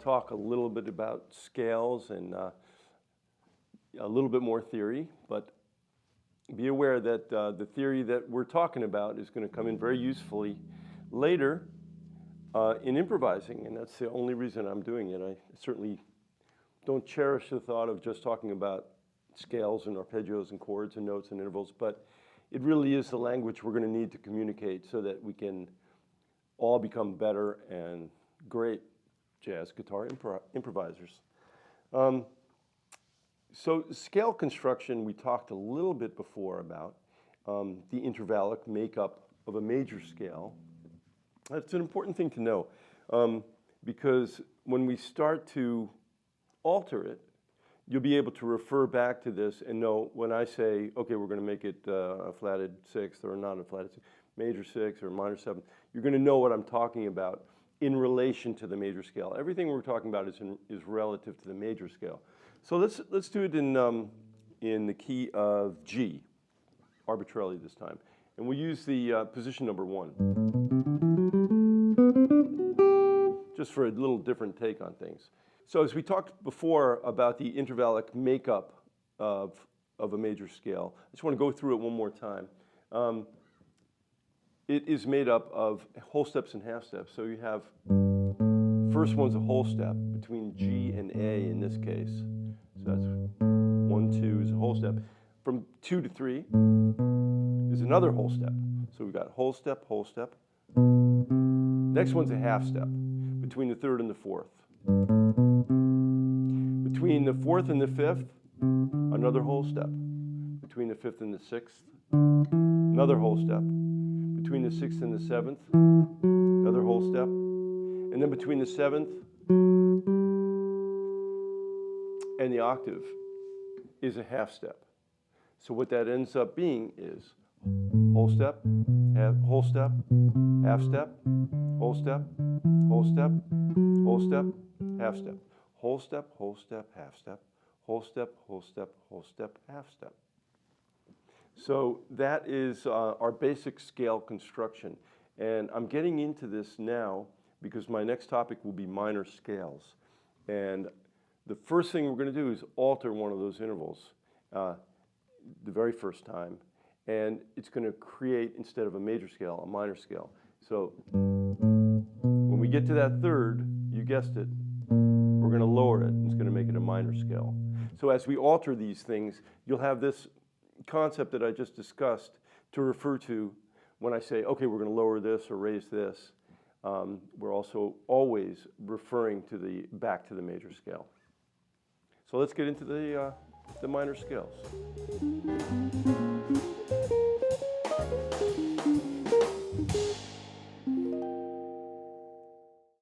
talk a little bit about scales and a little bit more theory, but be aware that the theory that we're talking about is going to come in very usefully later in improvising, and that's the only reason I'm doing it. I certainly don't cherish the thought of just talking about scales and arpeggios and chords and notes and intervals, but it really is the language we're going to need to communicate so that we can all become better and great jazz guitar improvisers. So scale construction, we talked a little bit before about the intervallic makeup of a major scale. That's an important thing to know because when we start to alter it, you'll be able to refer back to this and know when I say, okay, we're going to make it a flatted sixth or not a flatted sixth, major sixth or minor seventh, you're going to know what I'm talking about in relation to the major scale. Everything we're talking about is relative to the major scale. So let's do it in the key of G, arbitrarily this time. And we'll use the position number 1, just for a little different take on things. So as we talked before about the intervallic makeup of a major scale, I just want to go through it one more time. It is made up of whole steps and half steps. So you have, first one's a whole step between G and A in this case. So that's 1, 2 is a whole step. From 2 to 3 is another whole step. So we've got whole step, whole step. Next one's a half step between the 3rd and the 4th. Between the 4th and the 5th, another whole step. Between the 5th and the 6th, another whole step. Between the 6th and the 7th, another whole step. And then between the 7th and the octave is a half step. So what that ends up being is whole step, whole step, half step, whole step, whole step, whole step, half step, whole step, whole step, half step, whole step, whole step, whole step, half step. So that is our basic scale construction. And I'm getting into this now because my next topic will be minor scales. And the first thing we're going to do is alter one of those intervals the very first time. And it's going to create, instead of a major scale, a minor scale. So when we get to that 3rd, you guessed it, we're going to lower it. And it's going to make it a minor scale. So as we alter these things, you'll have this concept that I just discussed to refer to when I say, okay, we're going to lower this or raise this. We're also always referring to back to the major scale. So let's get into the minor scales.